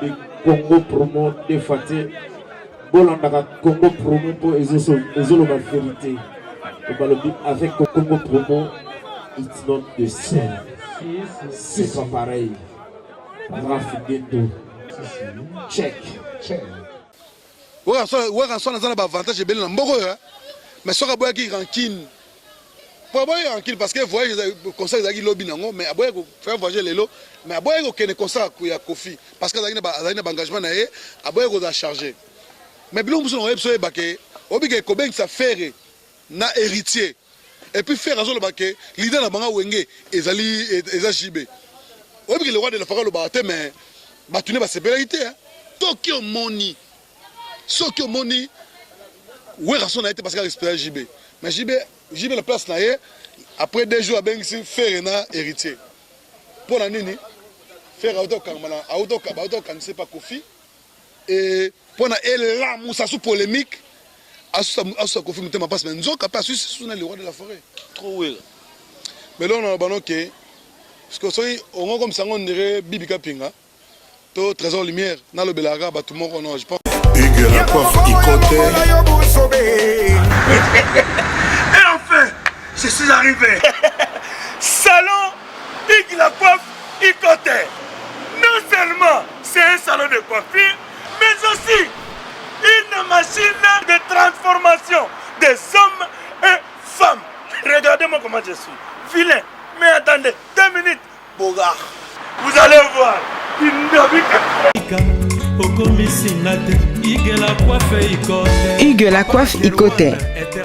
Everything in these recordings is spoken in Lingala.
balobi Congo promo de Faté. Bolandaka Congo promo pour ezoloba vérité. Balobi avec Congo promo, it's not the same. C'est pas pareil. Rafigeto. Check. Ouais, on a un avantage et bien mais ça va être rancune. Pas avoir rancune parce que voyage conseil d'agi lobby nango mais aboyer faire voyager les lots mais aboyer ko kene conseil ya Kofi parce que azali na engagement na ye aboyer ko da charger. Mais biloko muso na yebso ebake obike ko ben sa faire na héritier et puis faire azolo bake leader na banga wenge ezali jibe. Obike le roi de la fara lo ba te mais batune ba sécurité hein. Tokyo Moni. Tokyo Moni ouais raison a été parce qu'il a respecté JB. Mais JB la place là après 2 jours à ben ici faire na héritier. Pour la nini faire auto kamala auto kan c'est pas Kofi et pour na elle là musa sous polémique asa Kofi mutema passe mais nzoka pas sur le roi de la forêt. Trop ouais. Mais là on a bano que parce que soy on comme ça on dirait Bibi Kapinga. To trésor lumière na le belaga ba tout le monde non je pense Hugues la coiffe Et enfin, je suis arrivé. Salon Hugues la coiffe Icoté. Non seulement c'est un salon de coiffure, mais aussi une machine de transformation des hommes et femmes. Regardez-moi comment je suis. Vilain. Mais attendez, 2 minutes. Bogart. Vous allez voir. Hugues la coiffe Icoté,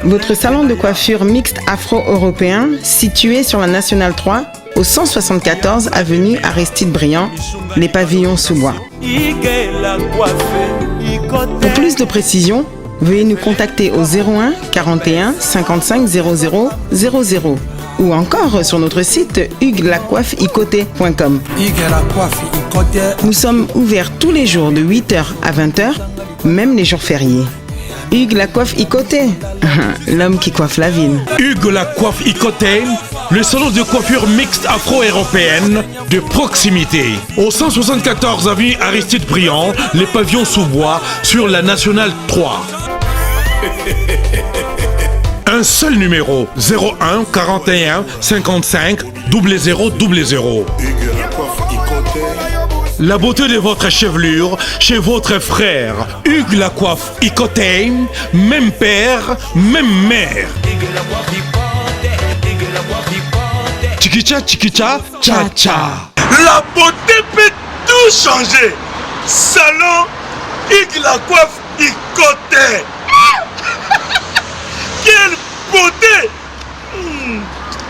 votre salon de coiffure mixte afro-européen situé sur la Nationale 3 au 174 avenue Aristide Briand, les pavillons sous bois. Pour plus de précisions, veuillez nous contacter au 01 41 55 00 00 ou encore sur notre site hugueslacoiffeicoté.com. Nous sommes ouverts tous les jours de 8h à 20h, même les jours fériés. Hugues la coiffe Icoté, l'homme qui coiffe la ville. Hugues la coiffe Icoté, le salon de coiffure mixte afro-européenne de proximité. Au 174 avenue Aristide Briand, les pavillons sous bois sur la Nationale 3. Un seul numéro, 01 41 55 00 00. La beauté de votre chevelure chez votre frère. Hugues la coiffe Icoté, même père, même mère. Chikicha, chikicha, cha cha. La beauté peut tout changer. Salon Hugues la coiffe Icoté. Quelle beauté!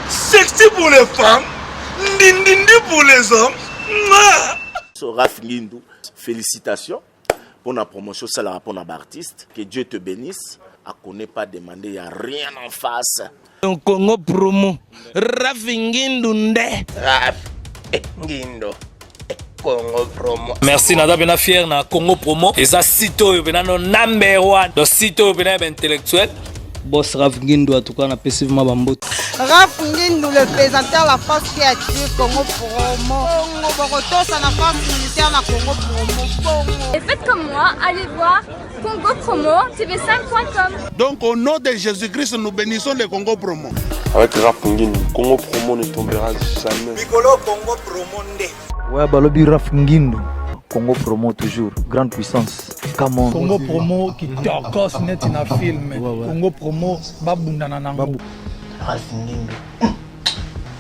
Sexy pour les femmes, dindindi pour les hommes. Raph Ngindou, félicitations pour la promotion, ça la rapport à l'artiste. Que Dieu te bénisse. À connaît pas demander, il n'y a rien en face. Un Congo promo, Raph Ngindou nde. Raph Ngindou. Congo promo. Merci nada bena fier na Congo promo. Et ça sito bena no number 1. Donc sito bena intellectuel. Boss Raph Ngindou en tout cas na passivement bambote. Raph Ngindou le présentateur la force créative Congo promo. Congo Boroto ça na force militaire na Congo promo. Et faites comme moi, allez voir Congo promo tv5.com. Donc au nom de Jésus-Christ nous bénissons le Congo promo. Avec Raph Ngindou, Congo promo ne tombera jamais. Piccolo Congo promo nde. Ouais, balobi Raph Ngindou. Congo promo toujours, grande puissance. Come on. Congo promo qui torcos net in a film. Congo promo babunda nanango. Raph Ngindou.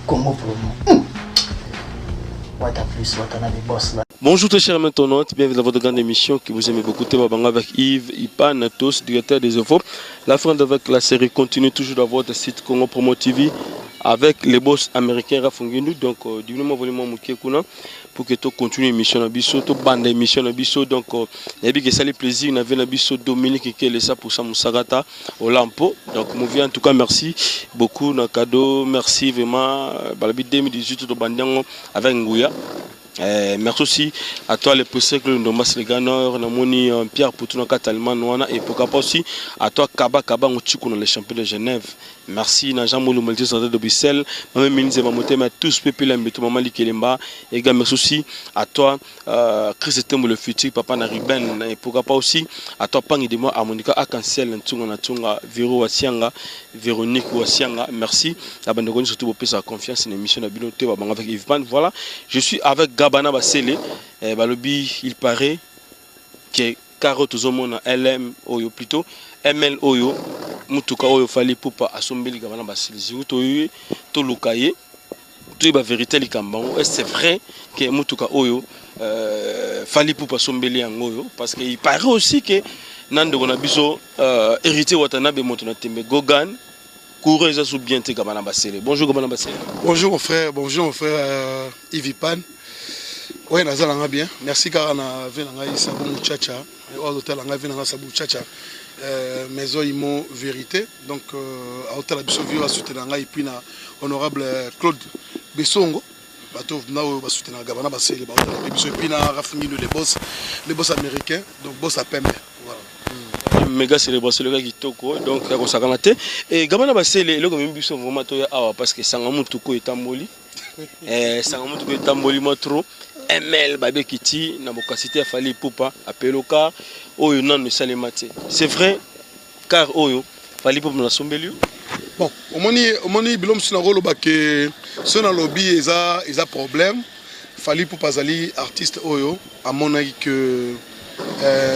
Congo promo. What a plus, what a boss là. Bonjour très chers internautes, bienvenue dans votre grande émission que vous aimez beaucoup, Tebabanga avec Yves, Ipan, Natos, directeur des infos. La fin avec la série continue toujours dans votre site Congo Promo TV avec les boss américains Raph Ngindou. Donc, du moment volume Moukekuna pour que tu continues l'émission à Bisso, tu bandes l'émission à Bisso. Donc, il y a que ça les plaisir, on avait la Bisso Dominique qui est là pour ça, Moussagata au Lampo. Donc, Mouvi, en tout cas, merci beaucoup, dans cadeau, merci vraiment. Balabi 2018 de Bandiango avec Ngouya. Merci aussi à toi les précédents que nous avons Namoni Pierre pour tout le Catalman et pourquoi pas aussi à toi Kaba Kaba Moutikou dans les champions de Genève Merci Najan Moulou Maldieu Santé de Bruxelles. Maman Ministre Mamoté, mais tous peuple l'embêtement Maman Likelemba. Et également merci aussi à toi Chris Etembo le futur Papa Nariben et pourquoi pas aussi à toi Pangi de moi Harmonica Arc-en-Ciel Ntunga Natunga Vero Wasianga Véronique Wasianga. Merci. La bande de surtout pour sa confiance une émission de Biloté avec Yves Pan. Voilà, je suis avec Gabana Basele. Balobi il paraît que carotte aux hommes LM Oyo plutôt ML Oyo mutuka Oyo fali pupa asombeli Gabana Basele ziuto oyo to lukaye to ba vérité likambango. C'est vrai que mutuka Oyo fali pupa asombeli yango parce que il paraît aussi que nando kona biso hérité Watanabe moto na tembe Gogan coureuse sous bien te Gabana Basele. Bonjour Gabana Basele. Bonjour mon frère Yves Pan. Oui, nazalanga bien. Merci car on a vu nanga Sabu Muchacha, au hôtel nanga vu nanga Sabu Muchacha. Maison Imo Vérité. Donc à hôtel Abisso Vio a soutenu nanga et puis na honorable Claude Bessongo. Bateau nao ba soutenu Gabana Basele ba hôtel Abisso et puis na rafini les boss américains. Donc boss à Pembe. Voilà. Méga célébration le gars qui toko donc ya ko sakana te et Gabana Basele le comme biso vraiment to ya awa parce que sanga mutu ko etamboli sanga mutu ko etamboli mo trop ML Babé Kiti na bokasité fali pupa apeloka oyo non salemate. C'est vrai car oyo fali pupa na sombeli. Bon, omoni bilom sina rolo ba ke sona lobby eza problème fali pupa zali artiste oyo à mon avis que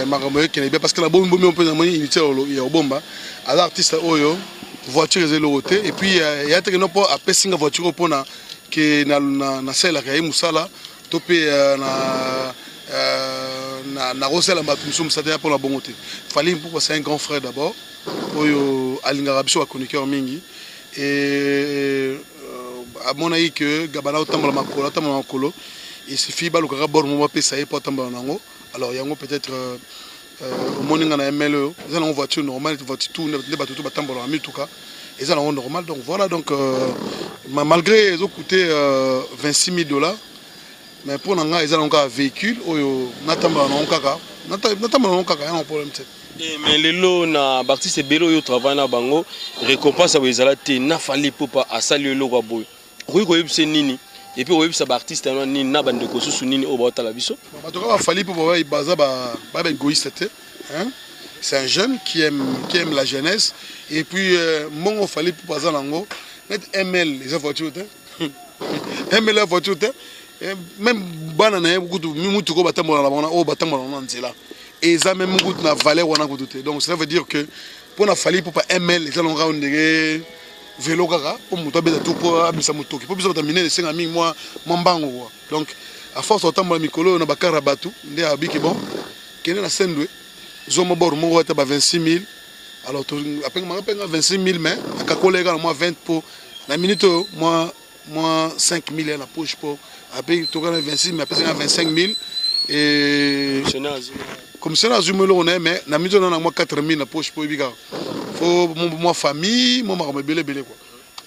makambo qui est bien parce que la bombe on peut amoni unité ya bomba à l'artiste oyo voiture ezelo roté et puis il y a que non pas apesinga voiture pona que na sela ka musala topé na rosela mbatumso musata pour la bonté fallait pour c'est un grand frère d'abord oyo alingara biso chroniqueur mingi et à mon avis que Gabana otambala makolo il suffit ba lokaka bord mo pesa e pour tambala nango alors yango peut-être au moninga na MLE ils ont une voiture normale voiture tout ne ba tout ba tambala en tout cas ils ont normal donc voilà donc malgré ils ont coûté $26,000 mais pour nanga ils ont un véhicule oyo natamba na kaka un problème mais les lots na artiste belo yo travail na bango récompense ba ezala te na fali pupa asali lo kwa boy ko yebise nini et puis oyebisa ba artiste na nini na bande ko susu nini o ba tala biso ba to ka fali pupa ba baza ba égoïste te hein. C'est un jeune qui aime la jeunesse et puis mon fali pupa za nango net ML les voitures ML la voiture même banana beaucoup de mutu ko batambola na bana o batambola na nzela et ça même beaucoup na valeur wana ko douter donc ça veut dire que pour na fali pour pas ML les allons rendre vélo kaka pour mutu abeza tout pour abisa mutoki pour biso terminer les 5000 mois mbango donc à force otambola mikolo na bakara batu ndé abiki bon kene na sendwe zomo bor mo wata ba 26,000 alors après ma penga 26,000 mais aka collègue moi 20 pour la minute moi 5,000 à la poche pour après tu as 26 mais après 25,000 et comme ça na zumelo on est mais na minute on a moi 4,000 la poche pour biga faut moi famille moi ma belé quoi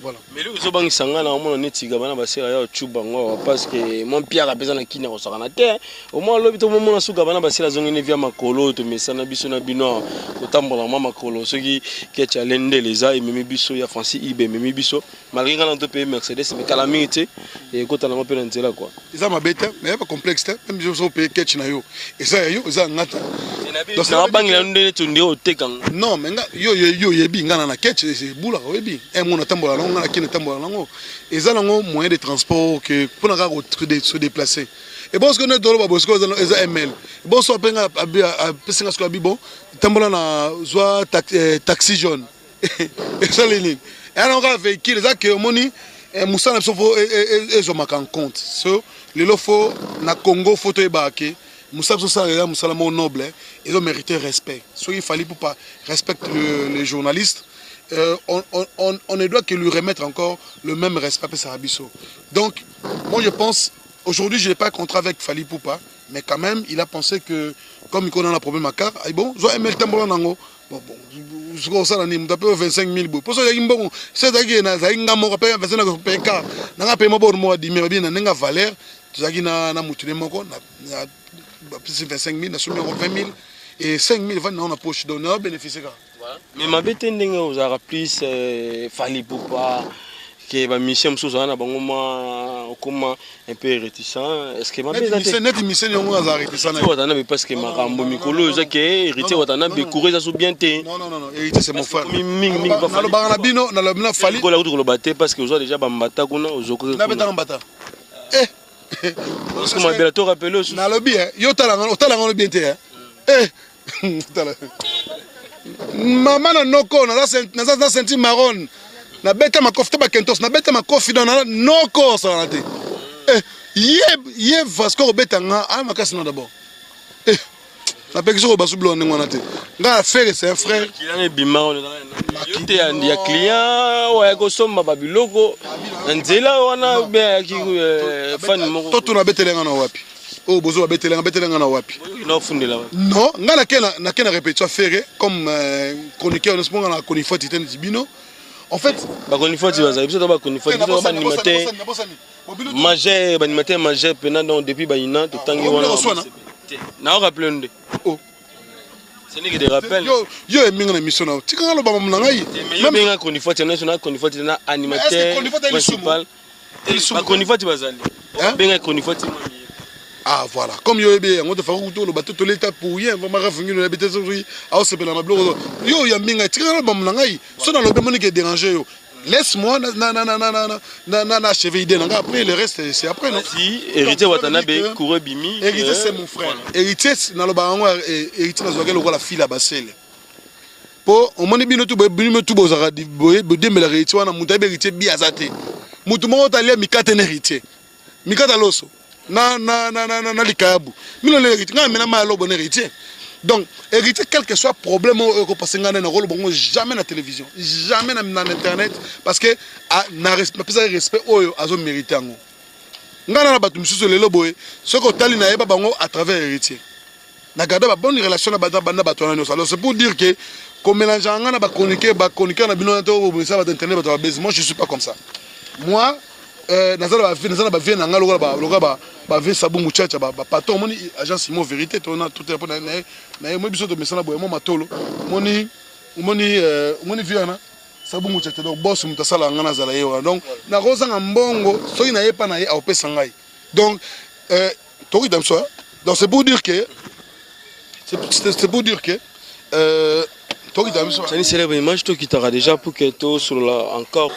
voilà mais le zo bangi sangana au moins neti Gabana Basele ya chubango parce que mon Pierre a besoin na kina ko sakana te au moins lobi to mon su Gabana Basele zongene via makolo to mesana biso na bino ko tambola mama makolo soki ke challenge les a et memi biso ya Francis Ibe memi biso malgré qu'on a payé Mercedes mais calamité et ko tala mo pe nzela quoi ça ma bête mais pas complexe même je so payer ketch na yo et ça yo ça ngata donc ça bangi la ndene to ndio tekang non mais yo yebi ngana na ketch c'est boula yebi et mon tambola on a qui ne tambola nango et ça nango moyen de transport que pour na se déplacer et bon ce que nous dolo bosco za ML bon so penga pesinga sko bibo tambola na zwa taxi jaune et ça les lignes et on a véhicule ça que moni musana sofo ezo makan compte so le lofo na Congo photo ebake Moussa Sosa Moussa noble ils ont mérité respect so il fallait pour pas respecter les journalistes on ne doit que lui remettre encore le même respect à Sarabiso. Donc, moi je pense, aujourd'hui je n'ai pas de contrat avec Fali Poupa, mais quand même il a pensé que, comme il connaît un problème à car, bon, je vais mettre un bon nango. Bon, je crois que ça, on a 25,000 bouts. Pour ça, il y a un bon, c'est ça qui est là, il y a un bon, on paye 25,000 car, on a payé mon bon mois, mais bien, on a une valeur, tu as dit, on a moutuné mon compte, on a 25,000, on a soumis 20,000, et 5,000, on a poche, donc on a bénéficié. Voilà, Mais ma bête ndenge ozara plus fali poupa que ba mission msuza na bango ma comment un peu réticent. Est-ce que ma bête net mission yango azara réticent na watana mais parce que makambo mikolo za ke héritier watana be courir ça bien té. Non, héritier c'est mon frère. Ming pas fali. Na lo bino na lo fali. Ko la ko lo baté parce que ozo déjà ba mbata kuna ozoko. Na beta mbata. Parce que ma belle te rappelle aussi. Na lobby yo talanga bien té. Maman na noko na za senti marron. Na beta ma kofi ba kentos na beta ma kofi dans noko ça na té. Ye Vasco beta nga a makasi na d'abord. Na pekso ko basu blonde ngwana té. Nga frère c'est un frère. Il a bima on yote ya client wa ko somba babiloko. Nzela wana be ki fan moko. Toto na betelenga na wapi? Oh bozo betelenga na wapi? Non fundela. Non, nga na kena répétition faire comme chroniqueur n'est-ce pas na Konifo Titen Tibino. En fait, ba Konifo Tibaza, biso ba Konifo biso ba animateur. Manger, ba animateur manger pendant depuis ba ina to tangi wana. Na rappelé ndé. Oh. Ce n'est que des rappels. Yo minga na mission na. Tika lo ba mna ngai. Même minga Konifo National Konifo na animateur principal. Ba Konifo Tibazali. Benga Konifo Ah voilà, comme yo ebe on te fa ko le bateau to l'état pour rien vraiment revenir na bête aujourd'hui a se pela na bloko yo ya minga tika ba mna ngai so na lo be moni ke déranger yo laisse-moi na cheveux idée après le reste c'est après non si héritier Watanabe Kouré Bimi héritier c'est mon frère héritier na lo ba ngo héritier na zo ke lo la fille la basele po on moni bino tout bozara boye demela héritier wana muta be héritier bi azate mutu mo talia mikate na héritier mikata loso na likabu mino le héritier nga mena ma lo bon héritier donc héritier quel que soit problème ko passer ngana na rôle bongo jamais na télévision jamais na internet parce que na respect oyo azo mériter ngo ngana na batu misusu lelo boye soko tali na yeba bango à travers héritier na garder ba bonne relation na banda batu na alors c'est pour dire que comme mélange ngana ba chroniqueur na bino to bo ça ba internet ba base moi je suis pas comme ça moi nazala ba vie na ngalo ba vie sabu muchacha ba patron moni agence Imo Vérité to na tout pour na mo biso to mesana boye mo matolo moni viana sabu muchacha donc boss mutasala ngana zala yewa donc na roza mbongo soki na yepa na ye a opesa ngai donc tori damso donc c'est pour dire que tori damso c'est une célèbre image to qui t'aura déjà pour que to sur la encore.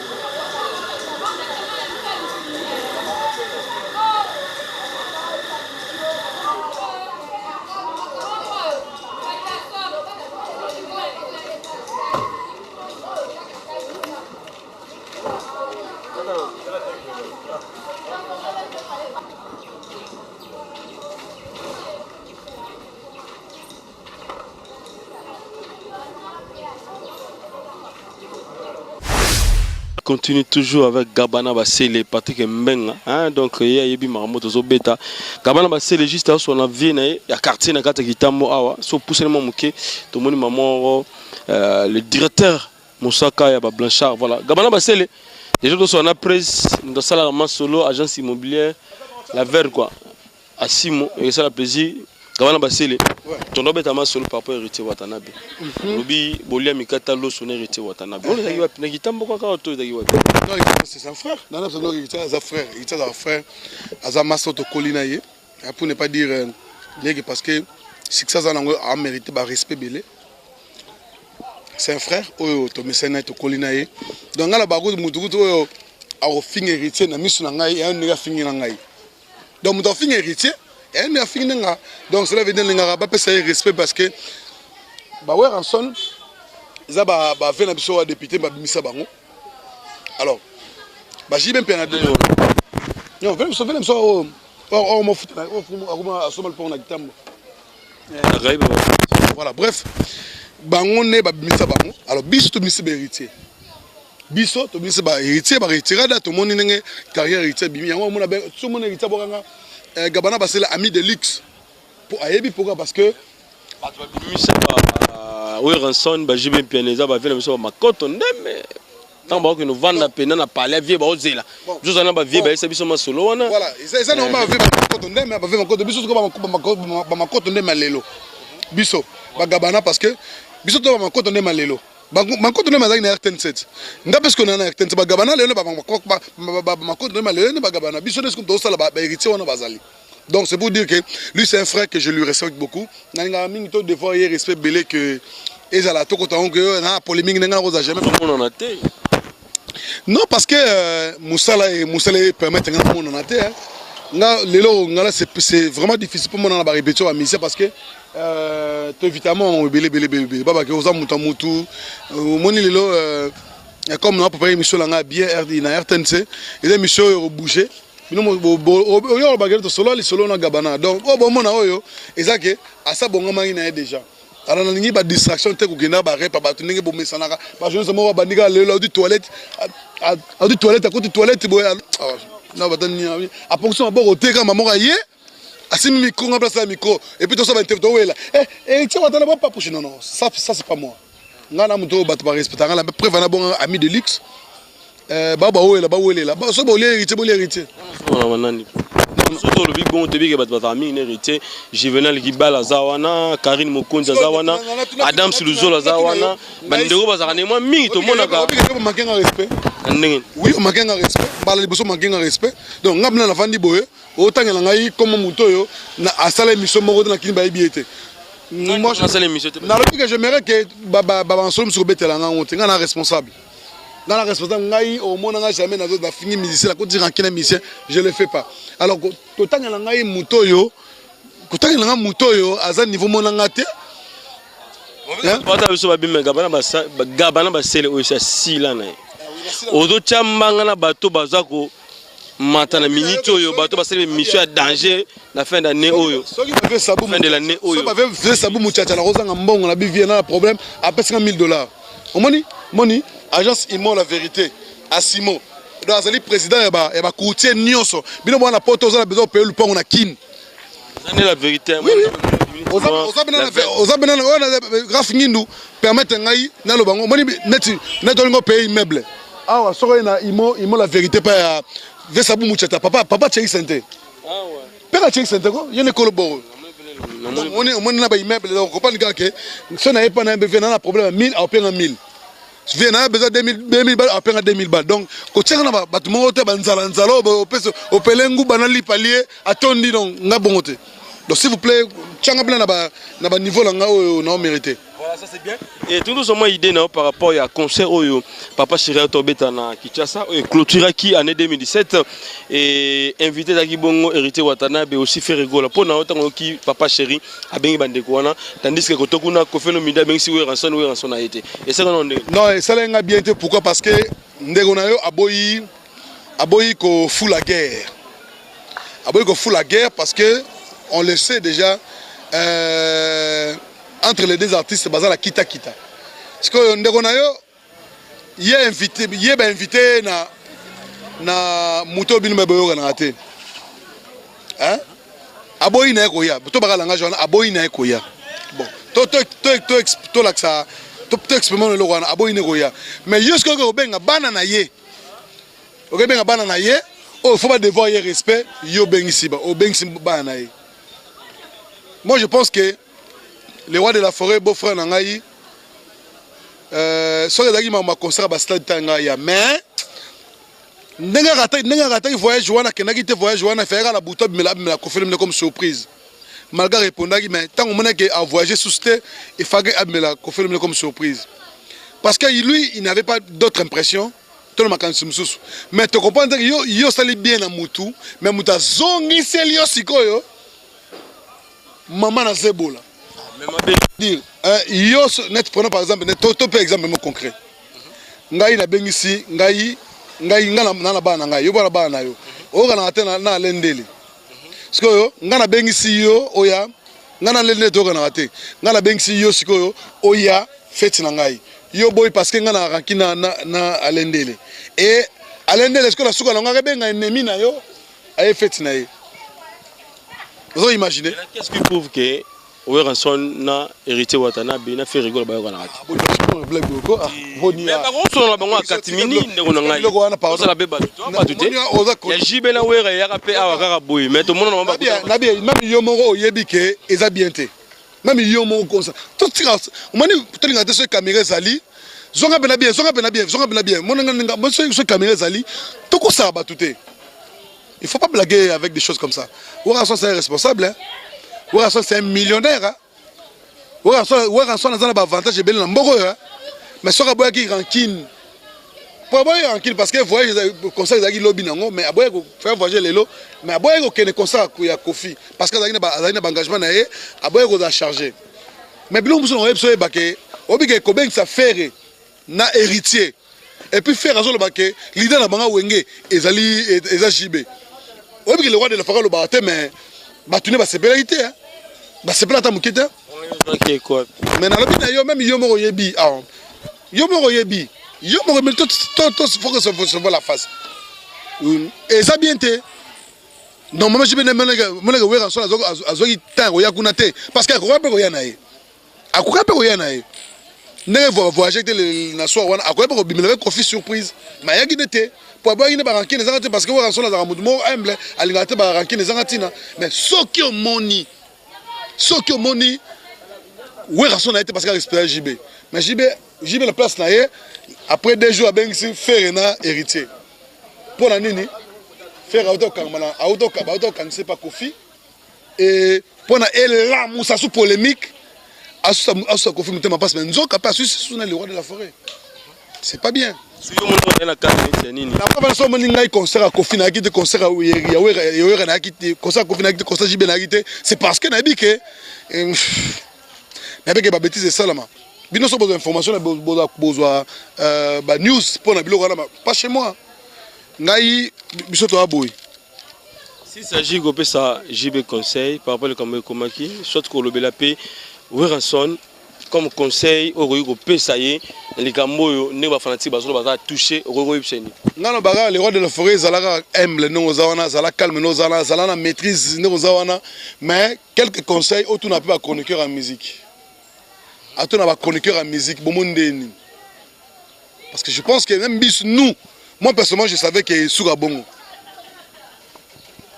Continue toujours avec Gabana Basele, Patrick Mbenga, hein, donc il y a Yebi Maramoto Zobeta. Gabana Basele juste à son avis, il y a quartier na kata kitambo awa, so pousse le mamuke, tout le monde maman, le directeur Moussaka ya Blanchard, voilà. Gabana Basele, déjà dans son après-presse, dans salle solo, agence immobilière, la verre quoi, à Simo, et ça la plaisir. Gabana Basele, ton nom est à solo par rapport à héritier Watanabe. Lobi, Bolia Mikata lo son héritier Watanabe. On est à Nagitambo quoi c'est son frère. Non, c'est son frère. Il est un frère. Azamaso to Kolinaye. Pour ne pas dire parce que si ça a mérité de respect belé. C'est un frère. Oh, to mesena to Kolinaye. Donc là, bago de mutukuto a fin héritier na misu na ngai et un nega fin na ngai. Donc muto fin héritier. Donc cela veut dire que nous pas payé respect parce que ouais Ranson ils a fait un épisode député Misa Bango. Alors j'ai même peine à dire non venez sauver les gens on m'a foutu à sommer pour na gitambo. Voilà bref Bango ne Misa Bango. Alors biso to Misa héritier. Biso to Misa héritier ba retirer da to moni nenge carrière héritier bimi yango mona ben tout mon héritier bokanga Gabana Basele ami de luxe pour ayebi pourquoi parce que oui Ranson ba jibe pianeza ba vela miso ba makoto ndeme tant ba que nous vendre pena na parler vie ba ozela juste na ba vie ba esa biso masolo wana voilà ça non ba vie ba makoto ndeme ba vie makoto biso ko ba makoto ndeme lelo biso ba Gabana parce que biso to ba makoto ne malelo makoto ne mazaki na RTN7 nga parce que na RTN7 ba gabana lelo ba makoto ne malelo ne ba gabana biso ne to sala ba héritier wana bazali. Donc c'est pour dire que lui c'est un frère que je lui respecte beaucoup. Nanga mingi to devoir y respect belé que ezala to ko tango que na polémique nga ko za jamais on a té. Non parce que Moussala permettre nga mon na té. Nga lelo nga c'est vraiment difficile pour moi na ba répétition à mission parce que évidemment belé baba que oza muta mutu moni lelo comme na préparer mission là nga bien RD na RTNC et des missions bouger. Bino oyo bagere to solo na gabana donc bon mona oyo ezake asa bonga mangi na déjà ala na ningi ba distraction te ko genda ba repa ba tuningi bo mesanaka ba jeune mo ba ndika lelo du toilette à côté toilette boya na ba tani a fonction ba roté quand maman yé asimi micro na place la micro et puis to ça ba interview wela tu vas dans pas pour non ça c'est pas moi ngana muto ba to respecter ngala prévana bon ami de luxe baba wela ba welela ba so ba héritier surtout le big bon te big bat famille héritier Juvenal Gibala Zawana Karine Mokonza Zawana Adam Siluzola Zawana bandeko bazakane moi mingi to monaka manquer en respect oui on manquer en respect bala liboso manquer en respect donc ngabna na fandi boye otangela ngai comme mutoyo na asala émission moko na kini ba ibiete moi je asala émission na lobi que j'aimerais que baba ensemble sur betela nga on nga na responsable. Dans la responsabilité, au moins, jamais dans fini musicien, quand je rentre musicien, je le fais pas. Alors, quand on a mutoyo, quand on a mutoyo, à ce niveau mon angate. Pas de bien, gabana basele aussi si là. Odo chambanga na bateau bazako. Matana minito yo bateau basele mission à danger la fin d'année oyo. Fin de l'année oyo. Ça va faire sabou muchacha la rosa ngambongo la bivie na problème à presque $1000. Money agence Imo la vérité à Simon donc c'est le président et ba courtier nyonso bino bona poto za besoin payer le pont on a kin c'est la vérité oui oza benana graph ngindu permettre ngai na lobango moni net ngo payer immeuble ah soko na Imo la vérité pas vesabu muchata papa cheki sente ah ouais pera cheki sente ko yene koloboro on na ba immeuble donc on pas que ça n'a pas na problème 1000 à payer 1000. Je viens à besoin 2000 balles, à peine 2000 balles. Donc, quand tu as un bâtiment, tu as un zalo, au pelengu, banali, palier, attendu, donc, n'a bon côté. Donc, s'il vous plaît, tu as un niveau là, on a mérité. Voilà, ça c'est bien. Et tout nous avons une idée par rapport à concert où Papa Chéri Tobeta na Kinshasa et clôtura qui année 2017 et invité Daki Bongo héritier Watanabe aussi fait rigoler pour na autant qui Papa Chéri a bien bandeko wana tandis que Kotokuna Kofeno Mida ben si ranson a été. Et ça non ça l'a bien été pourquoi parce que Ndegonayo aboyi ko fout la guerre. Aboyi ko fout la guerre parce que on le sait déjà entre les deux artistes basé la kita parce que Ndegonayo il est invité na muto binu meboyo na raté hein aboyi na ekoya to baka langage wana aboyi na ekoya bon to laksa to exprimer le wana aboyi na ekoya mais jusqu'à que obenga bana na ye obenga bana na ye oh faut pas devoir y respect yo bengisi ba obengisi bana na ye. Moi je pense que les rois de la forêt beau-frère nangai so ezaki ma concert ba stade tanga ya mais ndenge rata voyage wana kenaki te voyage wana faire la buto mais la confirmer comme surprise malgré répondaki mais tant on mena que à voyager sous c'était il fallait la confirmer comme surprise parce que lui il n'avait pas d'autre impression tout le makan sumsusu mais tu comprends que yo sali bien na mutu mais muta zongi selio sikoyo maman na zebola dire yo net prenons par exemple net to par exemple concret ngai na bengisi ngai na bana ngai yo bana bana yo o kana atena na lendele sikoyo ngana bengisi yo oya ngana lendele to kana ate ngana bengisi yo sikoyo oya fete na ngai yo boy parce que ngana rakina na alendele et alendele sikoyo suka na ngaka benga ennemi na yo ay fete na ye. Vous imaginez qu'est-ce qui prouve que Ranson na héritier Watanabe na fait rigoler ba kana ati blague ko bonia ba ko so na bango akati mini ndeko na ngai ko la beba to ba tuté ya jibe na wera ya ka pe awa kaka boy mais to mona na bien même yo moko yebike eza bien te même yo mon comme ça tout ça on m'a dit tu as sur caméra zali zonga bena bien mon sur caméra zali tout ça ba tout il faut pas blaguer avec des choses comme ça Ouranson c'est un responsable hein Ouranson c'est un millionnaire hein Ouranson a un avantage belé na mboko hein mais soka boya ki rancune pour boya rancune parce que voyage conseil zaki lobby nango mais aboya ko faire voyager lelo mais aboya ko kene conseil ko ya Kofi parce que zaki na engagement na ye aboya ko za charger mais biloko muso na yebso ebake obike ko ben sa faire na héritier et puis faire azolo bake leader na banga wenge ezali JB obike le roi de la forêt le baté mais batune ba sepelité hein ba sepelata mukita mais na lobi na yo même yo moko yebi ah yo moko yebi yo moko mais tout faut que se voit la face et ça bien te normalement je vais me wera so azoki tango ya kuna te parce que akoka pe ko ya na ye akoka pe ko ya na ye ne voyager na so wana akoka pe ko bimela Kofi surprise ma ya gidete pour avoir une baranquine les angati parce que wera so na za mudumo humble alingate baranquine les angatina mais soki o moni wera so na été parce que respect JB mais JB la place na ye après 2 jours ben si faire na héritier pour la nini faire auto kamala auto kanse pas Kofi et pour na la musa sous polémique asusa Kofi mutema passe mais nzoka pas sous le roi de la forêt c'est pas bien si yo monto na kane nini na pas so moni ngai concert à Kofi na kite concert à wera na kite concert à Kofi na kite concert JB na kite c'est parce que na bi que na beke ba bêtise salama bino so besoin d'information besoin ba news pour na biloko na pas chez moi ngai biso to aboy s'il s'agit de ça JB conseil par rapport au Komaki soit ko lobela pe Ouranson comme conseil au go ça y est les gambo ne ba fanatique bazo ba toucher au yipseni ngano baga les rois de la forêt zalaka humble no zawana zala calme no zala na maîtrise no zawana mais quelques conseils autour n'a pas chroniqueur en musique autour n'a pas chroniqueur en musique bomondeni parce que je pense que même bis nous moi personnellement je savais que Souga Bongo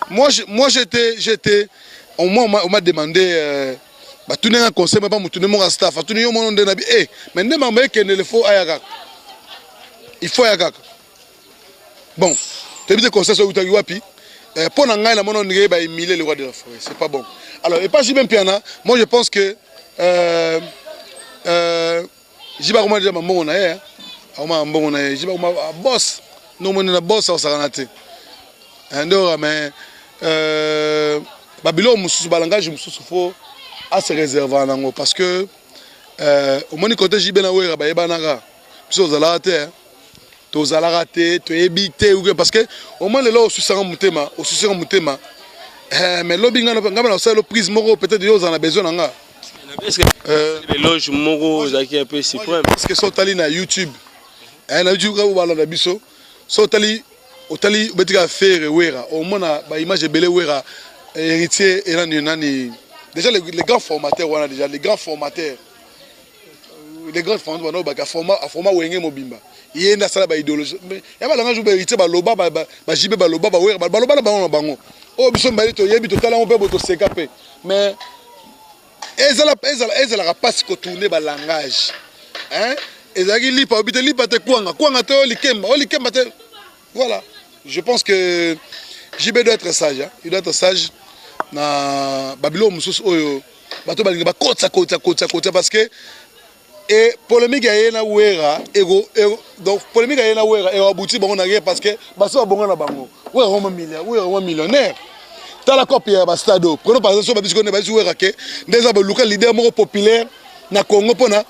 moi j'étais au moins on m'a demandé bah tout n'est un conseil mais pas tout mon staff tout n'est mon de nabi mais ne m'a que ne le faut ayaga il faut ayaga bon tu as des conseils sur Utagi wapi pour n'engager la mon ngai ba émiler le roi de la forêt c'est pas bon alors et pas JB Piana moi je pense que JB comment dire mbongo na ye ama mbongo na ye JB comment boss no mon na boss au saranate ndora mais babilo mususu balangage mususu faut à se réserver nango parce que au moins côté JB na wera ba yebanaka biso zala te to zala raté to ebité ou parce que au moins le lo susanga mutema o susanga mutema mais lobinga ngaba na ça le prise moko peut-être yo en a besoin nanga est-ce que les loges moko zaki un peu suprême parce que so tali na YouTube na YouTube ka bala na biso so tali otali betika faire wera au moins na ba image belé wera héritier et nani déjà les grands formateurs on a déjà les grands formateurs on a format wenge mobimba yenda sala ba idéologie mais ya ba langa jobe héritier ba loba ba JB ba loba ba wera ba loba na bango o biso mbali to yebi to tala on peut to CKP mais ezala rapasi ko tourner ba langage hein ezaki lipa obite lipa te kwanga te olikemba te voilà je pense que JB doit être sage hein? Il doit être sage na babilo mususu oyo bato balinga ba kotsa parce que et polémique ya na wera ego donc polémique ya na wera et abouti bango na guerre parce que baso bongo na bango wera un millionnaire tala copie ya ba stado prenons par exemple babisiko ne basu wera ke ndeza ba local leader moko populaire na Congo pona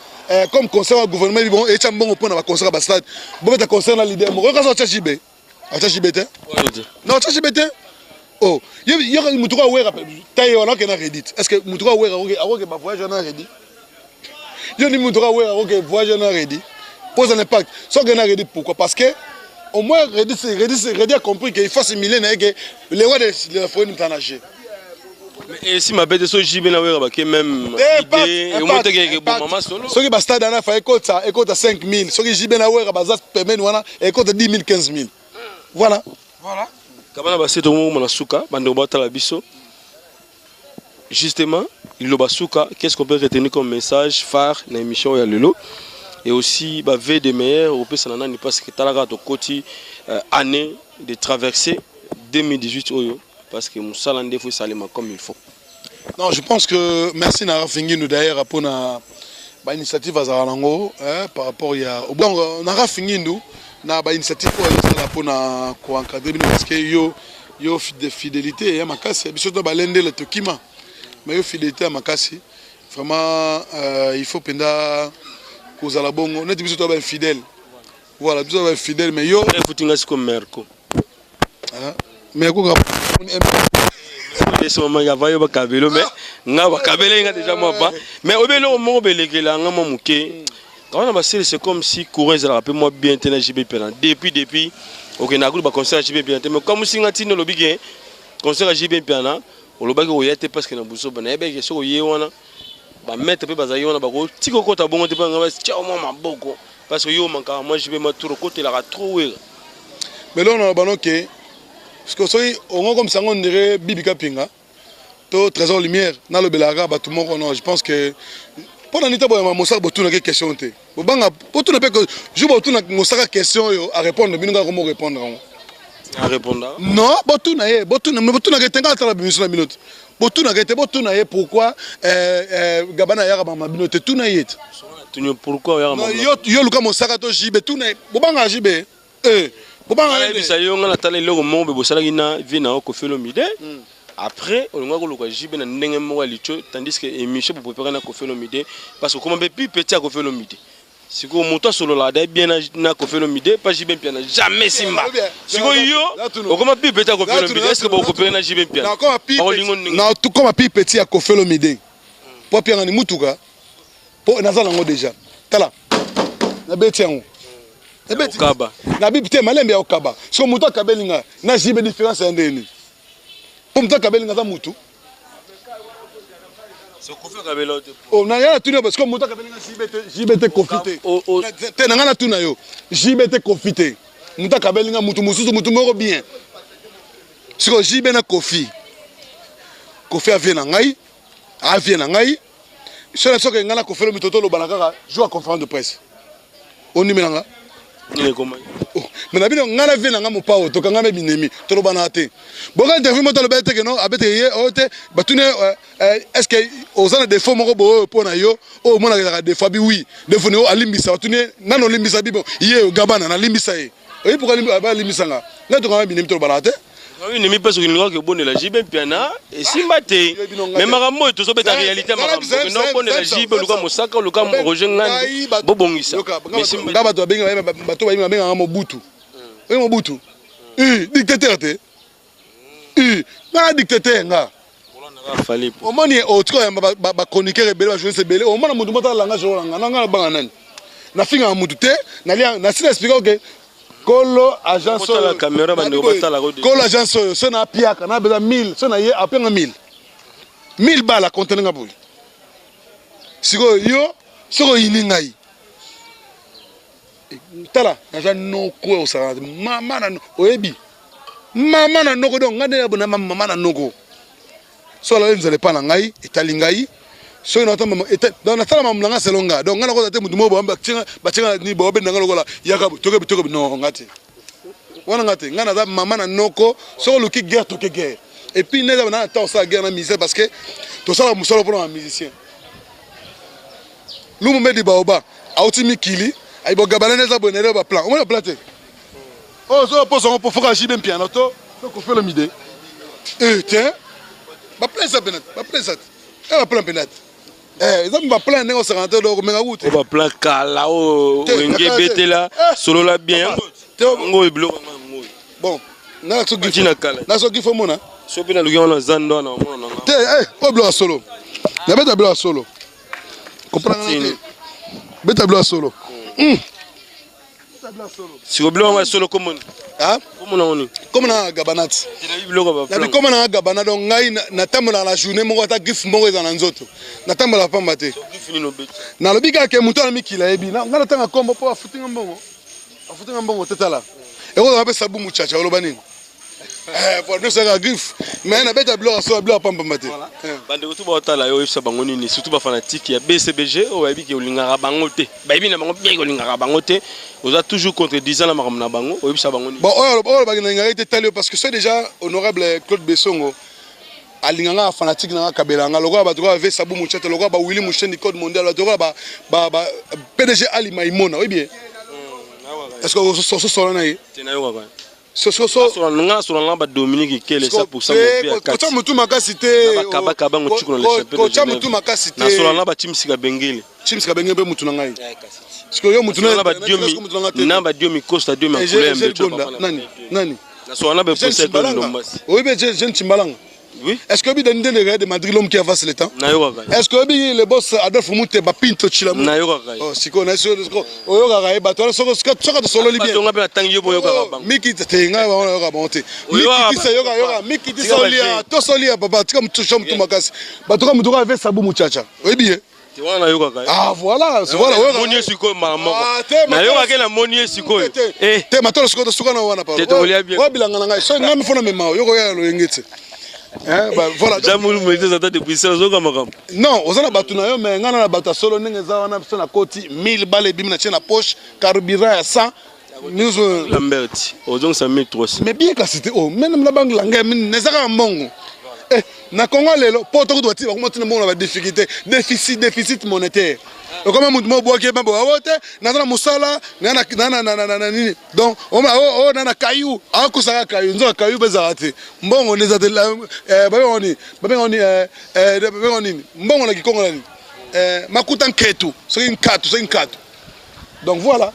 comme conseil au gouvernement bon et chambongo pona ba conseil ba stade bon ta conseil na leader moko ka so JB acha JB te non acha JB te oh yo mutuka wera taye wana ke na Reddit est-ce que mutuka wera aroke ba voyage na Reddit yo ni mutuka wera aroke voyage na Reddit pose un impact so que na Reddit pourquoi parce que au moins Reddit a compris qu'il faut assimiler que les rois de la forêt nous nager mais si ma bête so JB na wera ba ke même idée et monte que bon maman solo so que ba stade na fa écoute 5000 so que JB na wera ba za permet wana écoute 10 000 15 000 voilà kabana ba seto mo na suka bando bata la biso justement Ilobasuka, qu'est-ce qu'on peut retenir comme message phare dans l'émission ya lelo? Et aussi bah veille des meilleurs au pesa nana ni parce que talaga to koti année de traverser 2018 oyo parce que musala ndefo salima comme il faut. Non, je pense que merci na fingi nous d'ailleurs pour na ba initiative azalango par rapport ya donc na fingi nous na ba initiative pour na ko encadrer parce que yo fidélité ya makasi biso to balende le tokima mais yo fidélité ya makasi vraiment il faut penda kozala bongo net biso to ba fidèle voilà biso ba fidèle mais yo futinga siko merco mais ko ce moment il y a vaillé bakabelo mais nga bakabelo nga déjà moi pas mais obelo mo belegela nga mo muke quand on a c'est comme si courant ça rappelle moi bien tenir JB pendant depuis OK na groupe ba concert JB bien mais comme si ngati no lobige concert JB pendant o lobage o yete parce que na buso bana ebe ke so ye wana ba mettre pe bazayi wana ba ko tiko kota bongo te pa nga tchao mo maboko parce que yo manka moi JB ma tour côté la trop wera mais là on a banoké parce que soy on comme ça on dirait Bibika Pinga to trésor lumière na le belaga ba tout monde non je pense que pour n'ita boya mosa botu na question te bobanga botu na pe que je botu na mosa question yo à répondre binga comment répondre à répondre non botu na ke tenga ta la bimission na minute botu na ye pourquoi gabana ya ba mabino te tout na yet pourquoi ya non yo luka mosa to jibe tout na bobanga jibe bobanga bisa yo ngana tala le mo be bosala ina vina ko felo mide après on va ko jibe na ndenge mo licho tandis que émission pour préparer na ko felo mide parce que comment be plus petit à ko felo mide si ko moto solo la da bien na ko felo mide pas jibe bien jamais simba si ko yo o comment plus petit à ko felo mide est-ce que ko préparer na jibe bien na tout comme plus petit à ko felo mide pour bien ni mutuka pour nazala ngo déjà tala na betiango Okaba. Na bibite malembe ya okaba. So mutu akabelinga na jibe différence ya ndeni. Pour mutu akabelinga za mutu. So kofi akabela te. Oh na ya tuna parce que mutu akabelinga jibe te confité. Te na ngana tuna yo. Jibe te confité. Mutu akabelinga mutu mususu mutu moko bien. Siko jibe na kofi. Kofi avie na ngai. Avie na ngai. So na soke ngana kofelo mitoto lo banaka joue à conférence de presse. Oni menanga. Mais nabino ngana vena nga mopao to kanga me binemi to lo banate boka interview mo to lo bete que non abete ye ote batune est-ce que ozana défaut moko bo pona yo o mona ka défaut bi oui défaut no alimbisa batune nano limbisa bibo ye gabana na limbisa ye et pourquoi limbisa nga nga to kanga binemi to lo banate oui nemi parce que nous que bonne la jibe piana et simbate mais marambo to so beta réalité marambo non bonne la jibe luka mosaka luka roger ngandi bobongisa mais simba bato benga bato ba benga mobutu mobutu dictateur te na dictateur nga fallait au moins au truc ba chroniqueur rebelle ba journaliste rebelle au moins mutu mata langage olanga nga banga nani na finga mutu te na sina expliquer OK Kolo agence la caméra bande batala ko Kolo agence so na piaka na beza 1000 so na ye apenga 1000 bala contenir nga boy siko yo soko yiningai tala na no ko sa mama na oyebi mama na noko donc ngade abona mama na noko so la nzale pa na ngai etali ngai so na tama dans na tala mamlanga selonga donc ngana ko te mutu mo ba tinga ni bo be ngalo kola yaka toke no ngati wana ngati ngana za mama na noko so luki guerre to ke guerre et puis neza na ta sa guerre na misère parce que to sala musolo pour un musicien lumu medi baoba auti mikili ay bo gabana neza bonere ba plan on va planter oh so pour son pour faire jibe piano to ko fait le midi tiens ba plaisa benat ba plaisa ba plan benat ils ont plein de choses à rentrer dans le méga-route. On va plein kala o wenge betela solo la bien. Ngoi blo ngoi. Bon, na so gifi na kala. Na so gifi mona. So bina lugi on zando na mona na. Te o blo solo. Na beta blo solo. Comprendre. Beta blo solo. Si o blo solo comment? Ah, comment na gabanat. Na bi comment na gabana donc ngai na tambola la journée moko ta gif moko za na nzoto. Na tambola pamba te. Na lobi ka ke muto na mikila ebi na ngala tanga kombo po afutinga mbongo. Afutinga mbongo tetala. E ko ba sabu muchacha oloba nini? Pour nous, c'est la griffe. Mais on a bête à bloc, à bloc à Pampamate. Bande retour Baotala, yo ça bangoni surtout ba fanatique ya BCBG o yabi ki olingara bangote. Ba yebi na bango bien olingara bangote. Vous a toujours contredisant la maram na bango, o yabi ça bangoni. Bon, on ba ngara été talio parce que c'est déjà honorable Claude Bessongo. Alinganga fanatique na kabelanga logo ba droit avec Sabou Mouchete logo ba Willy Moucheni code mondial logo ba PDG Ali Maimona, oui bien. Est-ce que vous so na yi? Tena yo kwa. So sur la Dominique qui est 100% Kocha mutu makasité kaba ngo chiko na le champion. Kocha mutu makasité. Na sur la ba team sika bengele. Team sika bengele mutu na ngai. Parce que yo mutu na ba diomi na ba diomi Costa diomi couleur mbeto nani na sur la ba possède Lombas. Oui mais jeune Timbalang. Oui. Est-ce que Biden de Madrid l'homme qui avance le temps? Est-ce que le boss Adolphe Mouté ba pinto chila? Oh siko na siko oyoga ga ba to soko de solo libien. Bato ngapela tangi yo boyoga ba. Miki tenga ba yoga bonte. Miki sa yoga miki ti solia to solia baba tika mutusha mutu makasi. Bato ka mutu ka avec Sabou Mouchacha. Oui bien. Ah voilà, c'est voilà. Monier siko maman. Na yoga ke na monier siko. Te matolo siko na wana pa. Wa bilanga ngai. So ngami fona mema yogo ya lo yengetse. Voilà. Non, on a battu na yo mais ngana na bata solo ninge za wana na koti 1000 balles bimi na tient poche carburant à 100 nous Lambert ozong ça 1300 mais bien classité oh même la banque langa min nezaka mbongo na Congo lelo poto ko doit ba ko motuna mbongo na difficulté déficit monétaire et comme mo boa ke bambo awote na na musala na nini donc on na kayu akusaka kayu nzo kayu bezarate mbongo neza de ba oni mbongo na kikongo nani makuta nketu c'est une carte donc voilà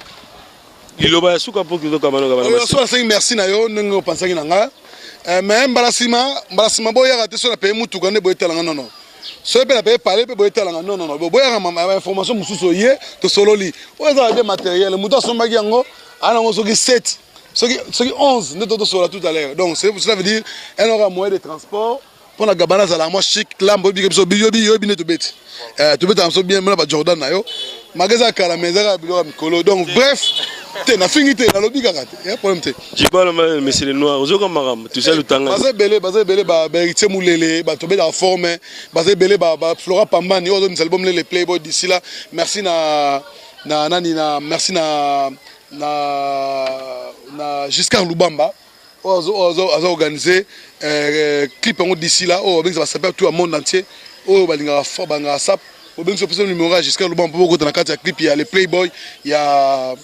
iloba suka pour que kamano kamano so merci na yo ngo pensaki na nga mais mbalasima boya raté sur la paye mutu kane boya talanga non so pe la paye parler pe boya talanga non boya ma information mususu yé to sololi o za des matériel mutu sombaki yango ana ngo soki 7 soki 11 ne to sola tout à l'heure donc cela veut dire elle aura moyen de transport pour la gabana za la moi chic lambo bi so bi ne to beti to beti am so bien na ba Jordan na yo magaza kala mezaka biloko mikolo donc bref te na fingite na lobi kaka te ya problème te jibala monsieur le noir ozoka maram tu sais le tanga bazé belé ba héritier moulele ba tomber dans forme bazé belé ba Flora Pambani ozo ni album les Playboy d'ici là merci merci na Giscard Lubamba ozo organisé clip en d'ici là oh ça va s'appeler tout le monde entier oh balinga sap au bien que ce numéro Giscard Lubamba pour que dans la clip il y a les Playboy il y a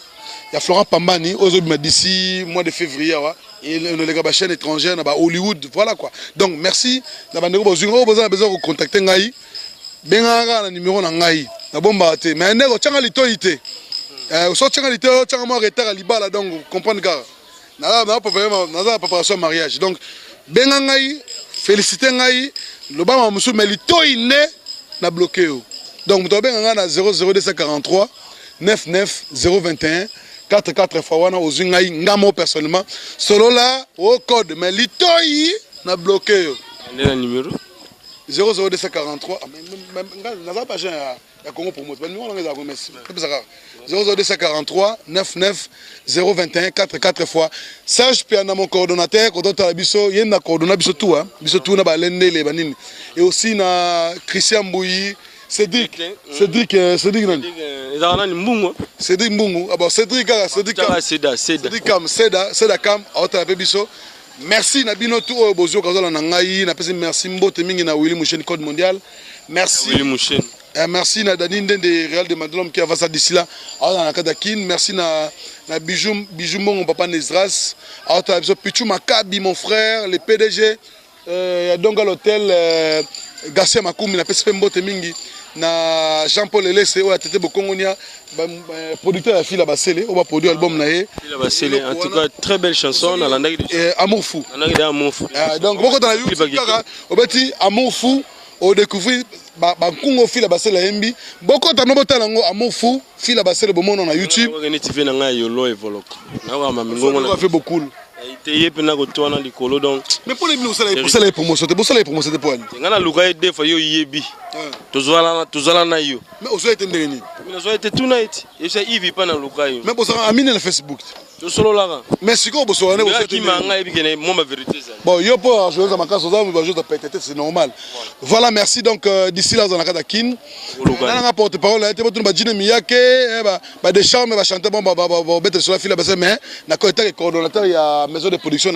Florent Pambani aujourd'hui d'ici mois de février et les gars chaîne étrangère na Hollywood voilà quoi donc merci na bandeko bozungo besoin de contacter ngai benga na numéro na ngai na bomba te mais ndeko tchanga litoité so tchanga litoité tchanga mo retard à libala donc comprendre gars na préparation mariage donc benga ngai féliciter ngai le ba musu mais litoyi ne na bloqué donc muto benga ngai na 00243 99 021 44 fois wana ozingai ngamo personnellement solo là au code mais litoyi na bloqué yo le numéro 00243 même na page ya Congo Promo pas numéro nga za ko merci 00243 99 021 44 fois Serge Piana mon coordonnateur coordonnateur biso yena coordonnateur biso tout na ba lendele banini et aussi na Christian Mbouyi Cédric nani Mbungo Cédric Mbungo abo Cédric Kam auta pebiso merci na bino tout bozo kazala na ngai na pesi merci mbote mingi na Willy Moucheni code mondial merci Willy Moucheni merci na Dani Ndende Real de Madrid qui avance d'ici là na Kadakin merci na Bijou mon papa Nezras auta biso Pichu Makabi mon frère le PDG donc à l'hôtel Garcia Makoumi na pesi mbote mingi na Jean-Paul Elese o atete bokongonia producteur ya Fila Basele on va produire album na ye Fila Basele en tout cas très belle chanson na landaki Amour fou donc beaucoup dans la YouTube obeti Amour fou au découvrir ba kungo Fila Basele yembi beaucoup dans no talango Amour fou Fila Basele bomono na YouTube ngeni TV na ngai yolo evoloko na wa mamingo on a fait beaucoup iteye pena ko twana likolo donc mais pour les promotions te pour ngana luka des fois yo yebi tozala na yo mais ozo été ndeni mais ozo été tonight et ça Yves pas na luka yo mais bosa amine na Facebook solo là. Mais si vous vous bon, yo pour jouer à ma case, c'est normal. Voilà, merci. Donc d'ici là, on a Kadakin. On a porte-parole, des chambres, va chanter bon, mettre sur la file, mais na côté coordonnateur, il y a maison de production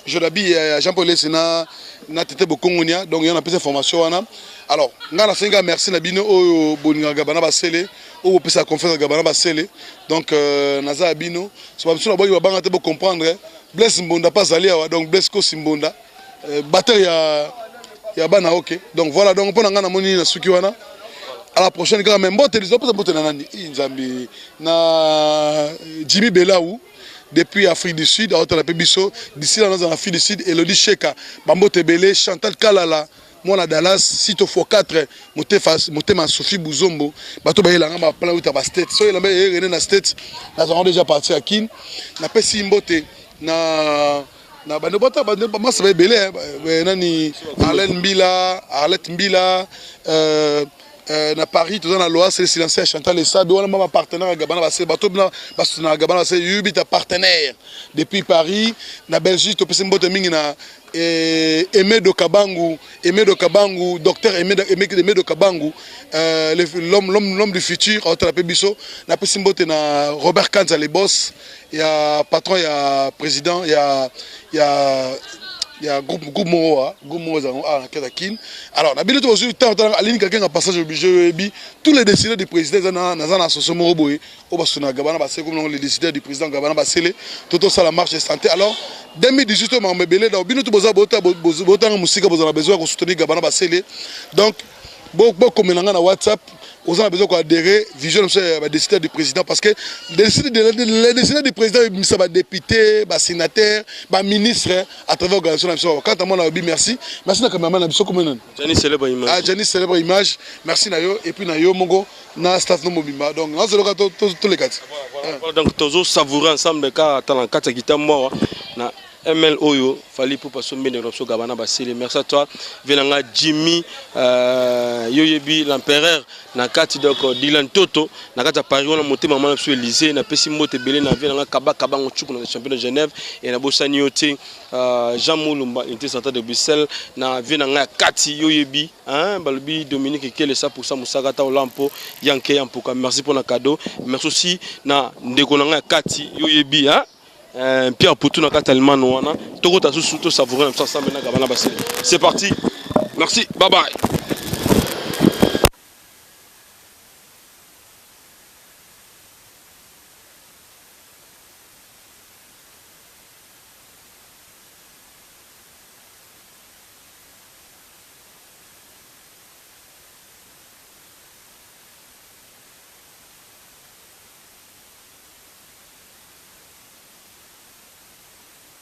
je l'habille Jean-Paul Lessena, na tete Bokongonia, donc il y a une petite formation. Alors, ngana senga merci na bino o boninga gabana basele, o pesa confiance gabana basele. Donc naza abino, so ba bisuna boyi ba banga te bo comprendre. Bless Mbonda pas allé donc Bless ko Simbonda. Batteur ya bana OK. Donc voilà, donc pour ngana moni na suki wana. À la prochaine quand même bote les opes bote na nani Nzambi na Jimmy Belaou depuis Afrique du Sud, à la Pébiso, d'ici là dans Afrique du Sud, Elodie Cheka, Bambo Tebele, Chantal Kalala. Moi la Dallas site fois 4 motema Sophie Bouzombo bato ba yela ngamba plan uta ba state so yela ba rené na state na avons déjà parti à Kin na pesi mbote na bande bota bande ba masa ba belé nani Arlette Mbila na Paris tout dans la loi c'est silencieux Chantal et ça on ma partenaire Gabana ba bato na Gabana c'est Ubita partenaire depuis Paris na Belgique to pesi mbote mingi na Aimé de Kabangu, docteur Aimé de Kabangu, l'homme du futur, à Pébiso, na Pessimbote na Robert Kanza les boss, il y a patron, il y a président, il y a groupe Moroa, à Kadakin. Alors, na biloto aussi temps Aline quelqu'un a passage obligé tous les décideurs du président na association Moroboy, au Basuna Gabana Bassé comme les décideurs du président Gabana Bassé, tout ça la marche de santé. Alors 2018 on m'a belé dans biloto boza bota musique boza besoin de soutenir Gabana Bassé. Donc beaucoup comme na WhatsApp on a besoin d'adhérer vision des décideurs du président parce que les décideurs du président ça va député, va sénateur, va ministre à travers l'organisation. Quand à moi on a dit merci na cameraman na biso comme Jani célèbre image. Ah Jani célèbre image. Merci Nayo et puis Nayo Mongo na staff no mobimba. Donc on se regarde tous les quatre. Donc toujours savourer ensemble ka talent 4 guitare moi na ML Oyo, Fali pour passer bien de Gabana Basile. Merci à toi. Venanga Jimmy, Yoyebi, l'empereur, Nakati donc Dylan Toto, Nakata Paris, on a monté maman sur Élysée, na Pessimbo Tebele, na Venanga Kaba Kaba Ngochuk, on est champion de Genève, et na Bossani Yote, Jean Moulumba, il était central de Bruxelles, na Venanga Kati Yoyebi, hein, Balbi Dominique Kele ça pour ça Moussagata Olampo, Yanke Yampoka. Merci pour le cadeau. Merci aussi na Ndekonanga Kati Yoyebi, hein. Pierre Poutou na Catalman wana toko ta sous savourer ensemble na Gabana Basile. C'est parti. Merci. Bye bye.